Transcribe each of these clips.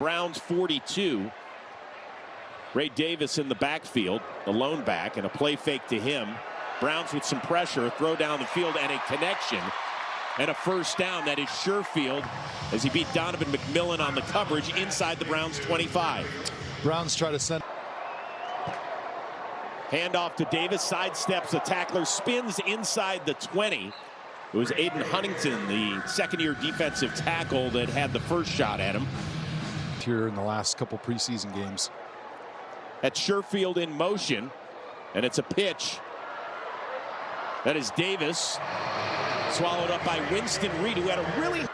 Browns 42. Ray Davis in the backfield, the lone back, and a play fake to him. Browns with some pressure, a throw down the field and a connection. And a first down. That is Sherfield as he beat Donovan McMillan on the coverage inside the Browns 25. Browns try to send. Handoff to Davis, sidesteps the tackler, spins inside the 20. It was Aiden Huntington, the second-year defensive tackle, that had the first shot at him. Here in the last couple preseason games. That's Sherfield in motion, and it's a pitch. That is Davis, swallowed up by Winston Reed, who had a really...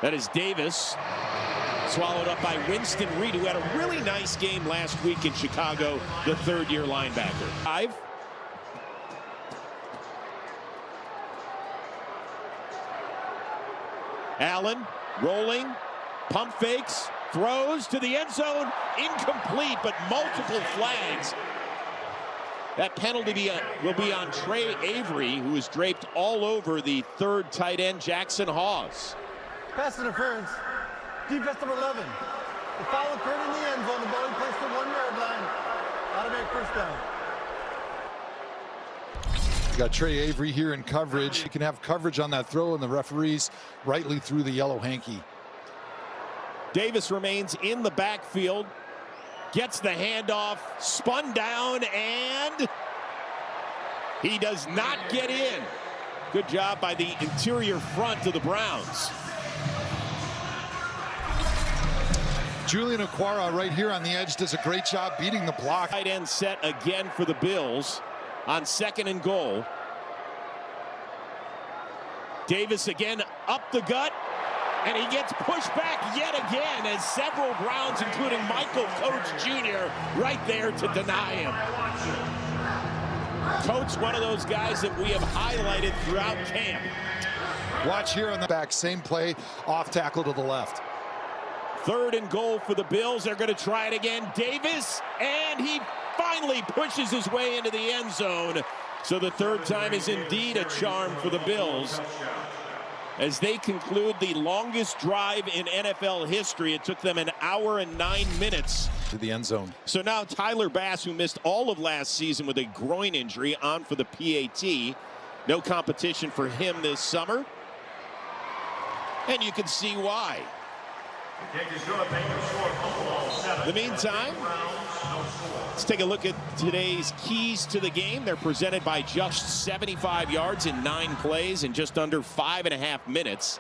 That is Davis, swallowed up by Winston Reed, who had a really nice game last week in Chicago, the third-year linebacker. 5. Allen rolling, pump fakes, throws to the end zone, incomplete, but multiple flags. That penalty will be on Qtr Avery, who is draped all over the third tight end, Jackson Hawes. Pass interference, defense number 11. The foul occurred in the end zone. The ball placed the 1-yard line. Automatic first down. You got Qtr Avery here in coverage. You can have coverage on that throw, and the referees rightly threw the yellow hanky. Davis remains in the backfield, gets the handoff, spun down, and he does not get in. Good job by the interior front of the Browns. Julian Okwara right here on the edge does a great job beating the block. Tight end set again for the Bills on 2nd and goal. Davis again up the gut, and he gets pushed back yet again as several Browns, including Michael Coates Jr., right there to deny him. Coates, one of those guys that we have highlighted throughout camp. Watch here on the back, same play, off tackle to the left. 3rd and goal for the Bills. They're going to try it again. Davis, and he finally pushes his way into the end zone. So the third time is indeed a charm for the Bills. As they conclude the longest drive in NFL history, it took them 1 hour and 9 minutes. To the end zone. So now Tyler Bass, who missed all of last season with a groin injury, on for the PAT. No competition for him this summer. And you can see why. In the meantime, let's take a look at today's keys to the game. They're presented by just 75 yards in 9 plays in just under 5.5 minutes.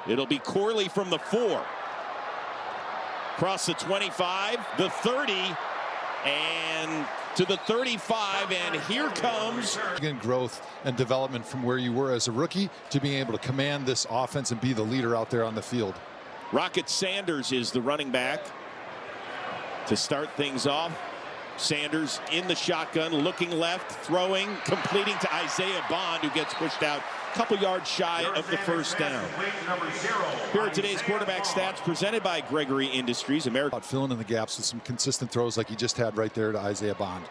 It'll be Corley from the 4. Across the 25, the 30, and to the 35, and here comes... Growth and development from where you were as a rookie to being able to command this offense and be the leader out there on the field. Rocket Sanders is the running back to start things off. Sanders in the shotgun, looking left, throwing, completing to Isaiah Bond, who gets pushed out a couple yards shy of the first down. Here are today's quarterback stats presented by Gregory Industries. Filling in the gaps with some consistent throws like he just had right there to Isaiah Bond.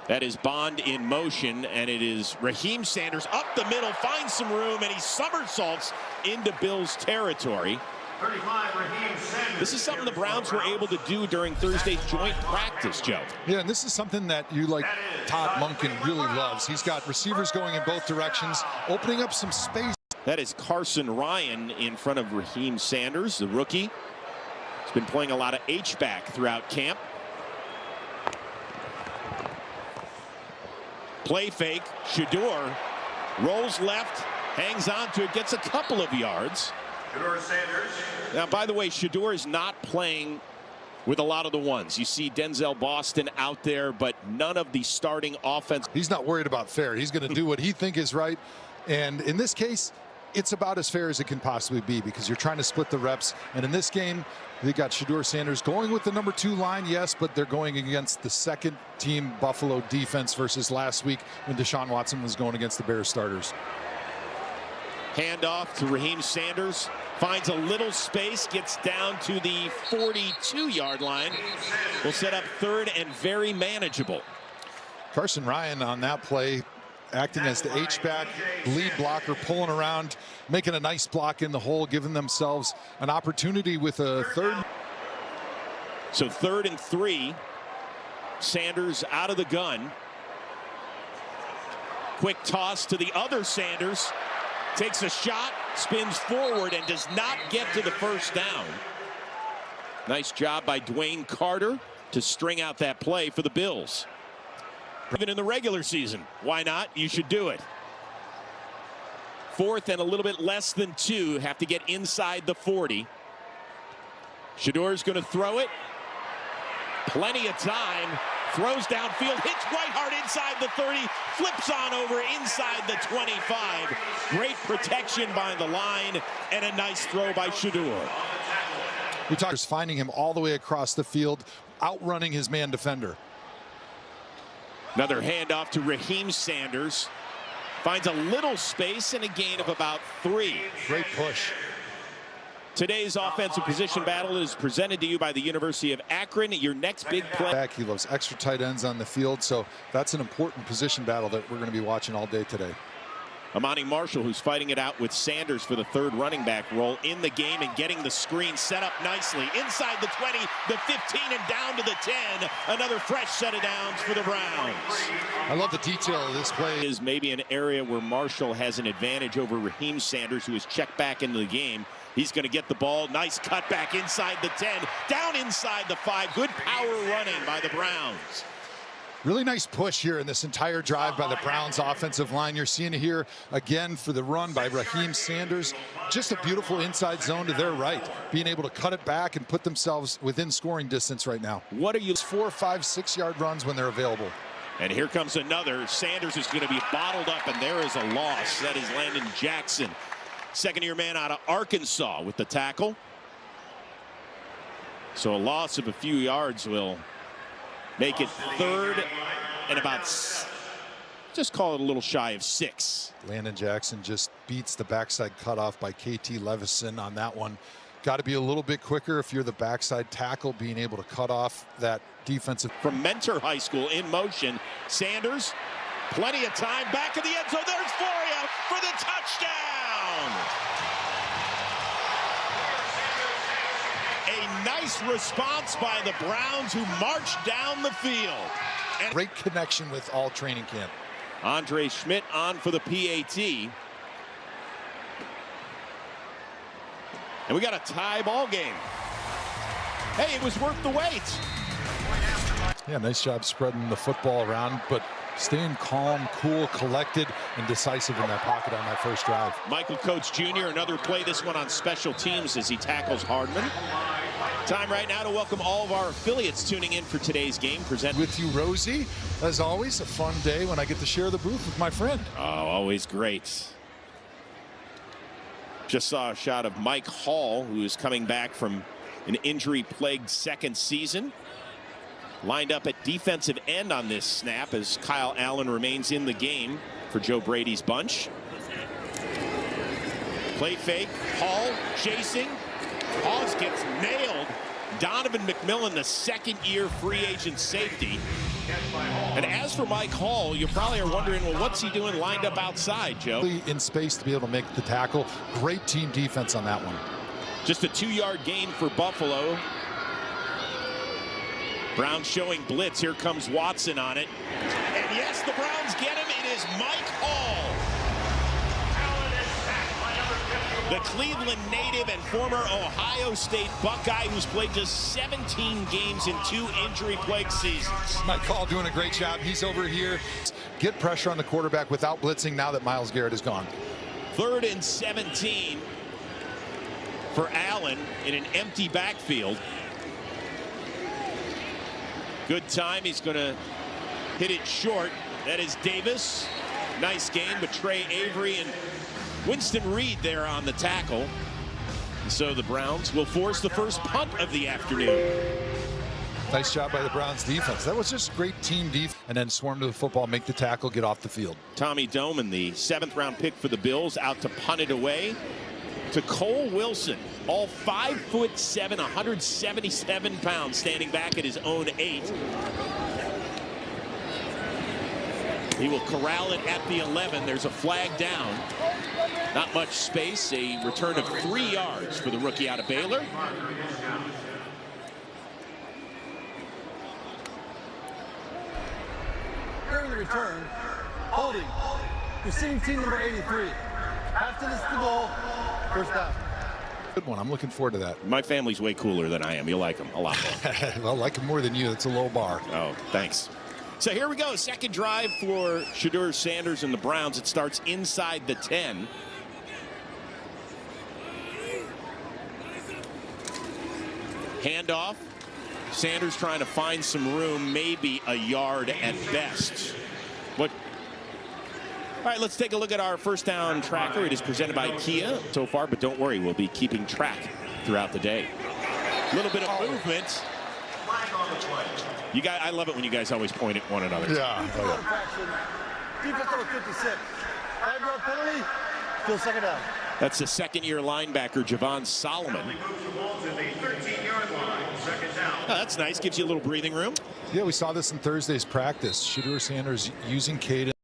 That is Bond in motion, and it is Raheem Sanders up the middle, finds some room, and he somersaults into Bills territory. This is something the Browns were able to do during Thursday's joint practice, Joe. Yeah, and this is something that you, like Todd Monken, really loves. He's got receivers going in both directions, opening up some space. That is Carson Ryan in front of Raheem Sanders, the rookie. He's been playing a lot of H-back throughout camp. Play fake, Shador rolls left, hangs on to it, gets a couple of yards. Now, by the way, Shador is not playing with a lot of the ones. You see Denzel Boston out there, but none of the starting offense. He's not worried about fair. He's going to do what he thinks is right. And in this case, it's about as fair as it can possibly be because you're trying to split the reps. And in this game, they got Shador Sanders going with the number 2 line, yes, but they're going against the second-team Buffalo defense versus last week when Deshaun Watson was going against the Bears starters. Handoff to Raheem Sanders, finds a little space, gets down to the 42-yard line. Will set up 3rd and very manageable. Carson Ryan on that play, acting as the H-back, lead blocker, pulling around, making a nice block in the hole, giving themselves an opportunity with a 3rd. So 3rd and 3. Sanders out of the gun. Quick toss to the other Sanders. Takes a shot, spins forward, and does not get to the first down. Nice job by Dwayne Carter to string out that play for the Bills. Even in the regular season, why not? You should do it. 4th and a little bit less than 2. Have to get inside the 40. Shedor's going to throw it. Plenty of time. Throws downfield, hits Whitehart inside the 30, flips on over inside the 25. Great protection by the line, and a nice throw by Shedeur. We talked about finding him all the way across the field, outrunning his man defender. Another handoff to Raheem Sanders. Finds a little space and a gain of about 3. Great push. Today's offensive position battle is presented to you by the University of Akron. Your next big play. He loves extra tight ends on the field, so that's an important position battle that we're going to be watching all day today. Amani Marshall, who's fighting it out with Sanders for the 3rd running back role in the game and getting the screen set up nicely. Inside the 20, the 15, and down to the 10. Another fresh set of downs for the Browns. I love the detail of this play. Is maybe an area where Marshall has an advantage over Raheem Sanders, who is checked back into the game. He's going to get the ball. Nice cut back inside the 10. Down inside the 5. Good power running by the Browns. Really nice push here in this entire drive by the Browns offensive line. You're seeing it here again for the run by Raheem Sanders. Just a beautiful inside zone to their right. Being able to cut it back and put themselves within scoring distance right now. What are you? 4, 5, 6 yard runs when they're available. And here comes another. Sanders is going to be bottled up, and there is a loss. That is Landon Jackson. 2nd-year man out of Arkansas with the tackle. So a loss of a few yards will make it 3rd and about, just call it a little shy of 6. Landon Jackson just beats the backside cutoff by KT Levison on that one. Got to be a little bit quicker if you're the backside tackle, being able to cut off that defensive. From Mentor High School in motion, Sanders, plenty of time, back in the end zone. There's Floria for the touchdown. A nice response by the Browns, who marched down the field. And great connection with all training camp. Andre Schmidt on for the PAT. And we got a tie ball game. Hey, it was worth the wait. Yeah, nice job spreading the football around, but staying calm, cool, collected, and decisive in that pocket on that first drive. Michael Coates Jr., another play, this one on special teams as he tackles Hardman. Time right now to welcome all of our affiliates tuning in for today's game. Present with you, Rosie. As always, a fun day when I get to share the booth with my friend. Oh, always great. Just saw a shot of Mike Hall, who is coming back from an injury-plagued 2nd season. Lined up at defensive end on this snap as Kyle Allen remains in the game for Joe Brady's bunch. Play fake, Hall chasing. Hall gets nailed. Donovan McMillan, the 2nd-year free agent safety. And as for Mike Hall, you probably are wondering, well, what's he doing lined up outside, Joe? In space to be able to make the tackle. Great team defense on that one. Just a 2-yard gain for Buffalo. Browns showing blitz. Here comes Watson on it. And yes, the Browns get him. It is Mike Hall. The Cleveland native and former Ohio State Buckeye, who's played just 17 games in 2 injury-plagued seasons. Mike Hall doing a great job. He's over here. Get pressure on the quarterback without blitzing now that Myles Garrett is gone. 3rd and 17 for Allen in an empty backfield. Good time. He's going to hit it short. That is Davis. Nice game, but Trey Avery and Winston Reed there on the tackle. And so the Browns will force the first punt of the afternoon. Nice job by the Browns defense. That was just great team defense. And then swarm to the football, make the tackle, get off the field. Tommy Doman, the 7th-round pick for the Bills, out to punt it away to Cole Wilson. All 5'7", 177 pounds, standing back at his own 8. He will corral it at the 11. There's a flag down. Not much space. A return of 3 yards for the rookie out of Baylor. return. Holding. Receiving team number 83. After this, the goal. First down. Good one. I'm looking forward to that. My family's way cooler than I am. You'll like them a lot more. Well, I like him more than you. That's a low bar. Oh, thanks. So here we go. Second drive for Shedeur Sanders and the Browns. It starts inside the 10. Handoff. Sanders trying to find some room, maybe a yard at best. What? All right, let's take a look at our first down tracker. It is presented by Kia so far, but don't worry, we'll be keeping track throughout the day. A little bit of movement. You guys, I love it when you guys always point at one another. Yeah. Defense number 56. 5-yard penalty. Still second down. That's the second-year linebacker, Javon Solomon. Oh, that's nice. Gives you a little breathing room. Yeah, we saw this in Thursday's practice. Shedeur Sanders using Caden.